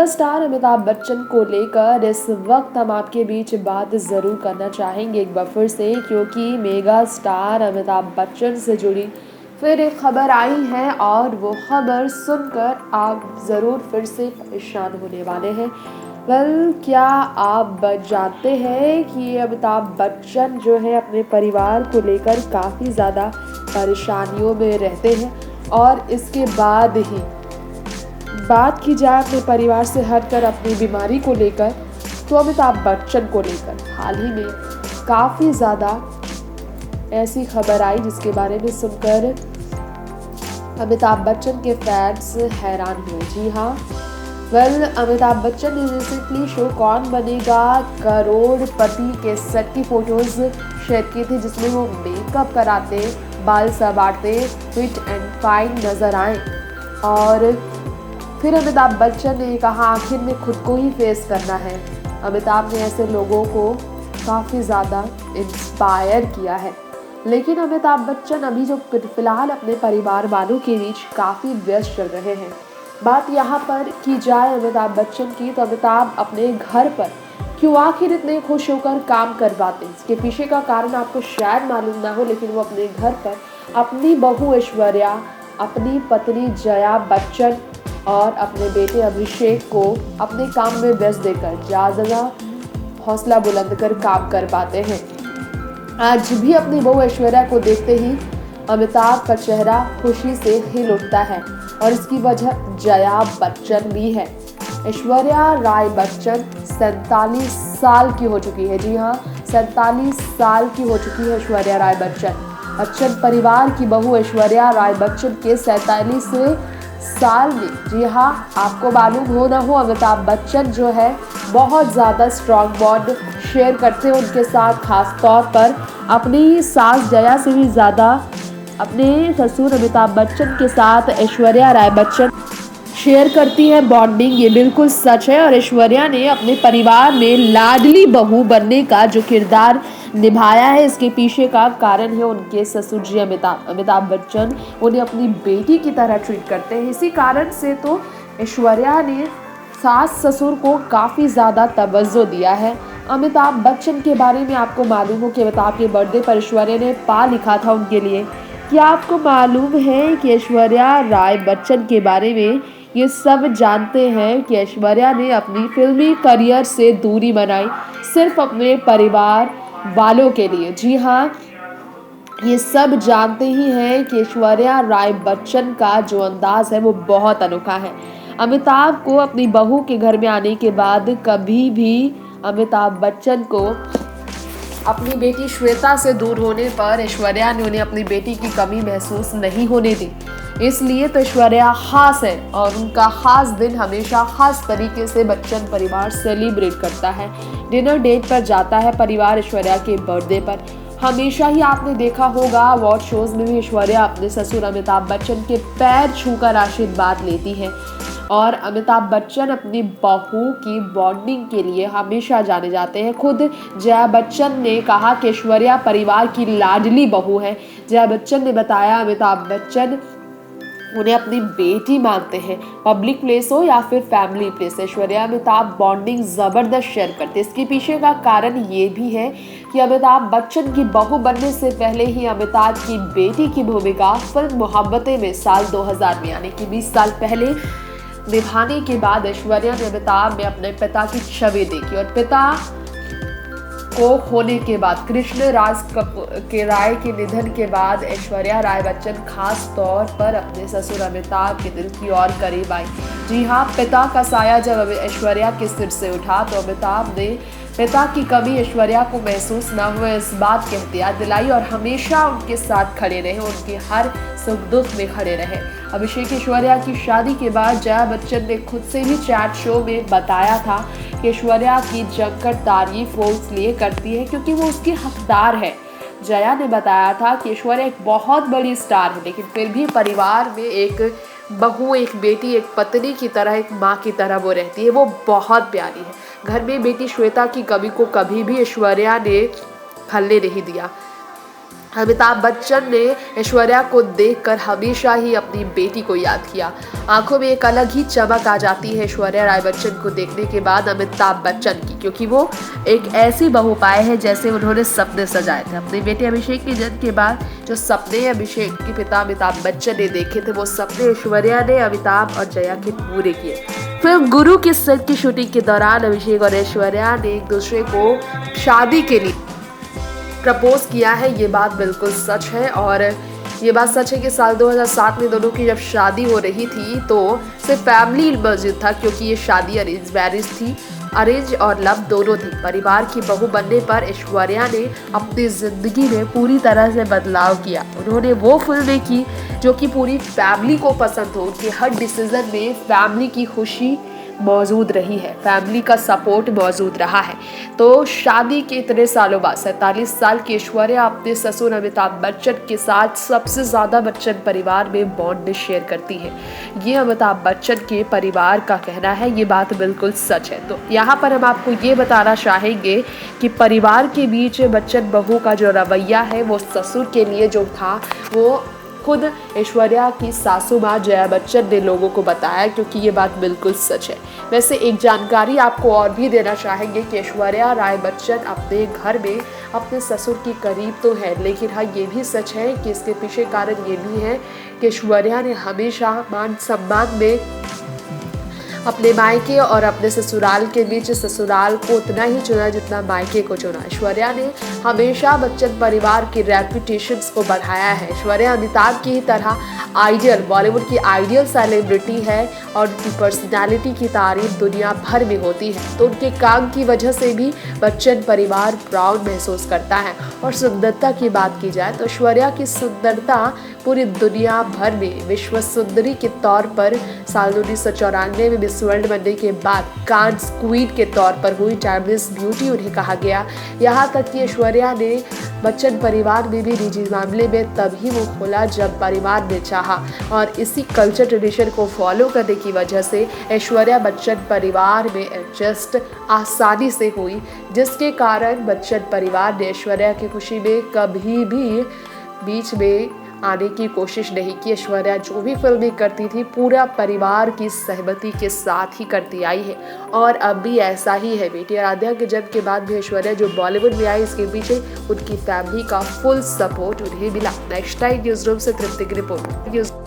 Mega star Amitabh Bachchan को लेकर इस वक्त हम आपके बीच बात ज़रूर करना चाहेंगे एक बार फिर से, क्योंकि मेगा स्टार अमिताभ बच्चन से जुड़ी फिर एक खबर आई है और वो खबर सुनकर आप ज़रूर फिर से परेशान होने वाले हैं। क्या आप जानते हैं कि अमिताभ बच्चन जो है अपने परिवार को लेकर काफ़ी ज़्यादा परेशानियों में रहते हैं, और इसके बाद ही बात की जाए अपने परिवार से हटकर अपनी बीमारी को लेकर, तो अमिताभ बच्चन को लेकर हाल ही में काफ़ी ज़्यादा ऐसी खबर आई जिसके बारे में सुनकर अमिताभ बच्चन के फैंस हैरान हुए। जी हाँ, अमिताभ बच्चन ने रिसेंटली शो कौन बनेगा करोड़पति के सेट की फोटोज शेयर की थी, जिसमें वो मेकअप कराते, बाल संवारते, फिट एंड फाइन नजर आए। और फिर अमिताभ बच्चन ने कहा आखिर में खुद को ही फेस करना है। अमिताभ ने ऐसे लोगों को काफ़ी ज़्यादा इंस्पायर किया है। लेकिन अमिताभ बच्चन अभी जो फिलहाल अपने परिवार वालों के बीच काफ़ी व्यस्त चल रहे हैं। बात यहाँ पर की जाए अमिताभ बच्चन की, तो अमिताभ अपने घर पर क्यों आखिर इतने खुश होकर काम कर पाते हैं, इसके पीछे का कारण आपको शायद मालूम ना हो, लेकिन वो अपने घर पर अपनी बहू ऐश्वर्या, अपनी पत्नी जया बच्चन और अपने बेटे अभिषेक को अपने काम में व्यस्त देकर ज़्यादा हौसला बुलंद कर काम कर पाते हैं। आज भी अपनी बहू ऐश्वर्या को देखते ही अमिताभ का चेहरा खुशी से हिल उठता है, और इसकी वजह जया बच्चन भी है। ऐश्वर्या राय बच्चन 47 साल की हो चुकी है। जी हाँ, 47 साल की हो चुकी है ऐश्वर्या राय बच्चन। बच्चन परिवार की बहू ऐश्वर्या राय बच्चन के 47वें साल में, जी हाँ, आपको मालूम हो ना हो, अमिताभ बच्चन जो है बहुत ज़्यादा स्ट्रॉन्ग बॉन्ड शेयर करते हैं उनके साथ, खास तौर पर अपनी सास जया से भी ज़्यादा अपने ससुर अमिताभ बच्चन के साथ ऐश्वर्या राय बच्चन शेयर करती है बॉन्डिंग। ये बिल्कुल सच है। और ऐश्वर्या ने अपने परिवार में लाडली बहू बनने का जो किरदार निभाया है, इसके पीछे का कारण है उनके ससुर जी अमिताभ बच्चन उन्हें अपनी बेटी की तरह ट्रीट करते हैं। इसी कारण से तो ऐश्वर्या ने सास ससुर को काफ़ी ज़्यादा तवज्जो दिया है। अमिताभ बच्चन के बारे में आपको मालूम हो कि अमिताभ के बर्थडे पर ऐश्वर्या ने पा लिखा था उनके लिए। क्या आपको मालूम है कि ऐश्वर्या राय बच्चन के बारे में ये सब जानते हैं कि ऐश्वर्या ने अपनी फिल्मी करियर से दूरी बनाई सिर्फ अपने परिवार वालों के लिए। जी हाँ, ये सब जानते ही हैं कि ऐश्वर्या राय बच्चन का जो अंदाज है वो बहुत अनोखा है। अमिताभ को अपनी बहू के घर में आने के बाद कभी भी अमिताभ बच्चन को अपनी बेटी श्वेता से दूर होने पर ऐश्वर्या ने उन्हें अपनी बेटी की कमी महसूस नहीं होने दी। इसलिए तो ऐश्वर्या खास है, और उनका खास दिन हमेशा खास तरीके से बच्चन परिवार सेलिब्रेट करता है। डिनर डेट पर जाता है परिवार ऐश्वर्या के बर्थडे पर। हमेशा ही आपने देखा होगा अवार्ड शोज में भी ऐश्वर्या अपने ससुर अमिताभ बच्चन के पैर छूकर आशीर्वाद लेती है। और अमिताभ बच्चन अपनी बहू की बॉन्डिंग के लिए हमेशा जाने जाते हैं। खुद जया बच्चन ने कहा कि ऐश्वर्या परिवार की लाडली बहू है। जया बच्चन ने बताया अमिताभ बच्चन उन्हें अपनी बेटी मानते हैं, पब्लिक प्लेस हो या फिर family place. Aishwarya Amitabh bonding ज़बरदस्त शेयर करते हैं। इसके पीछे का कारण ये भी है कि अमिताभ बच्चन की बहू बनने से पहले ही अमिताभ की बेटी की भूमिका फिल्म मोहब्बतें में साल 2000 में, यानी कि 20 साल पहले निभाने के बाद ऐश्वर्या ने अमिताभ में अपने पिता की छवि देखी। और पिता को खोने के बाद कृष्ण राज के राय के निधन के बाद ऐश्वर्या राय बच्चन खास तौर पर अपने ससुर अमिताभ के दिल की और करीब आई। जी हाँ, पिता का साया जब ऐश्वर्या के सिर से उठा तो अमिताभ ने पिता की कमी ऐश्वर्या को महसूस ना हुए इस बात की एहतियात दिलाई, और हमेशा उनके साथ खड़े रहे, उनके हर सुख दुख में खड़े रहे। अभिषेक ऐश्वर्या की शादी के बाद जया बच्चन ने खुद से भी चैट शो में बताया था कि ऐश्वर्या की जमकर तारीफ वो इसलिए करती है क्योंकि वो उसकी हकदार है। जया ने बताया था कि ऐश्वर्या एक बहुत बड़ी स्टार है, लेकिन फिर भी परिवार में एक बहू, एक बेटी, एक पत्नी की तरह, एक माँ की तरह वो रहती है। वो बहुत प्यारी है। घर में बेटी श्वेता की कमी को कभी भी ऐश्वर्या ने खलने नहीं दिया। अमिताभ बच्चन ने ऐश्वर्या को देखकर हमेशा ही अपनी बेटी को याद किया। आंखों में एक अलग ही चमक आ जाती है ऐश्वर्या राय बच्चन को देखने के बाद अमिताभ बच्चन की, क्योंकि वो एक ऐसी बहू पाए हैं जैसे उन्होंने सपने सजाए थे। अपने बेटे अभिषेक के जन्म के बाद जो सपने अभिषेक के पिता अमिताभ बच्चन ने देखे थे, वो सपने ऐश्वर्या ने अमिताभ और जया के पूरे किए। फिल्म गुरु की सेट की शूटिंग के दौरान अभिषेक और ऐश्वर्या ने एक दूसरे को शादी के लिए प्रपोज किया है। ये बात बिल्कुल सच है, और ये बात सच है कि साल 2007 में दोनों की जब शादी हो रही थी तो सिर्फ फैमिली मौजूद था, क्योंकि ये शादी अरेंज मैरिज थी। अरेंज और लव दोनों थी। परिवार की बहू बनने पर ऐश्वर्या ने अपनी जिंदगी में पूरी तरह से बदलाव किया। उन्होंने वो फिल्में की जो कि पूरी फैमिली को पसंद हो। उनके हर डिसीजन में फैमिली की खुशी मौजूद रही है, फैमिली का सपोर्ट मौजूद रहा है। तो शादी के इतने सालों बाद 47 साल की ऐश्वर्या अपने ससुर अमिताभ बच्चन के साथ सबसे ज़्यादा बच्चन परिवार में बॉन्ड शेयर करती है। ये अमिताभ बच्चन के परिवार का कहना है, ये बात बिल्कुल सच है। तो यहाँ पर हम आपको ये बताना चाहेंगे कि परिवार के बीच बच्चन बहू का जो रवैया है वो ससुर के लिए जो था वो खुद ऐश्वर्या की सासू माँ जया बच्चन ने लोगों को बताया, क्योंकि ये बात बिल्कुल सच है। वैसे एक जानकारी आपको और भी देना चाहेंगे कि ऐश्वर्या राय बच्चन अपने घर में अपने ससुर की करीब तो है, लेकिन हाँ ये भी सच है कि इसके पीछे कारण ये भी है कि ऐश्वर्या ने हमेशा मान सम्मान में अपने मायके और अपने ससुराल के बीच ससुराल को उतना ही चुना जितना मायके को चुना। ऐश्वर्या ने हमेशा बच्चन परिवार की रेपुटेशंस को बढ़ाया है। ऐश्वर्या अमिताभ की ही तरह आइडियल, बॉलीवुड की आइडियल सेलिब्रिटी है और उनकी पर्सनालिटी की तारीफ दुनिया भर में होती है। तो उनके काम की वजह से भी बच्चन परिवार प्राउड महसूस करता है। और सुंदरता की बात की जाए तो ऐश्वर्या की सुंदरता पूरी दुनिया भर में विश्व सुंदरी के तौर पर साल 1994 में मिस वर्ल्ड बनने के बाद कांस क्वीन के तौर पर हुई टाइमलेस ब्यूटी उन्हें कहा गया। यहाँ तक कि ऐश्वर्या ने बच्चन परिवार में भी निजी मामले में तभी वो खोला जब परिवार ने चाहा, और इसी कल्चर ट्रेडिशन को फॉलो करने की वजह से ऐश्वर्या बच्चन परिवार में एडजस्ट आसानी से हुई, जिसके कारण बच्चन परिवार ने ऐश्वर्या की खुशी में कभी भी बीच में आने की कोशिश नहीं की। ऐश्वर्या जो भी फिल्में करती थी पूरा परिवार की सहमति के साथ ही करती आई है, और अब भी ऐसा ही है। बेटी आराध्या के जन्म के बाद भी ऐश्वर्या जो बॉलीवुड में आई, इसके पीछे उनकी फैमिली का फुल सपोर्ट उन्हें मिला। नेक्स्ट टाइम न्यूज़ रूम से तृप्ति की रिपोर्ट।